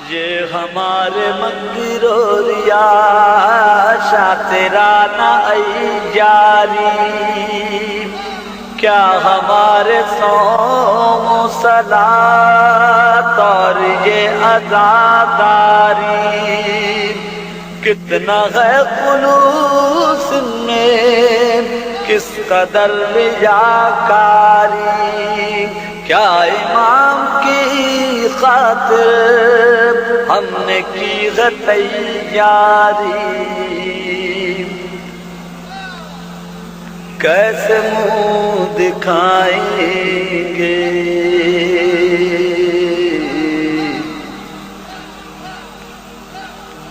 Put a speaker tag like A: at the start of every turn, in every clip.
A: یہ ہمارے مکرو ریا شاطرانہ ای جاری، کیا ہمارے صوم و صلاۃ اور یہ عزاداری، کتنا ہے خلوص میں کس قدر ریاکاری، کیا امام کی خاطر ہم نے کی ہے تیاری، کیسے منہ دکھائیں گے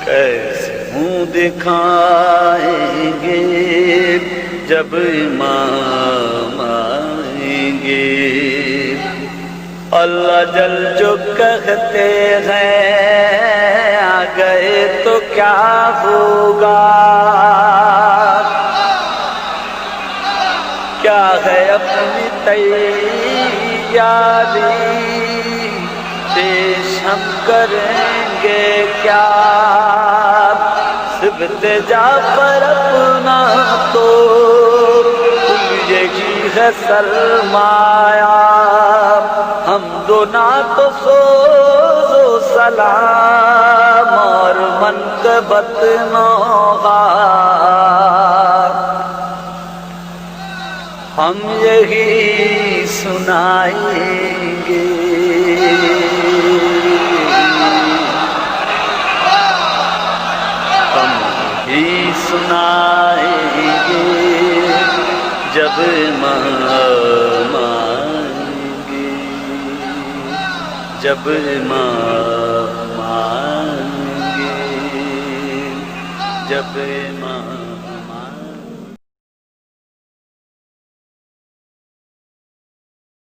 A: کیسے منہ دکھائیں گے جب امام آئیں گے، اللہ جل جو کہتے ہیں آ گئے تو کیا ہوگا، کیا ہے اپنی تیاری، پیش ہم کریں گے کیا، سبت جعفر اپنا تو یہی ہے سرمایہ، ہم دونوں تو سوز و سلام اور منقبت نوغار، ہم یہی سنائیں گے، ہم یہی سنائیں گے جب امام آئیں گے، جب امام آئیں گے، جب امام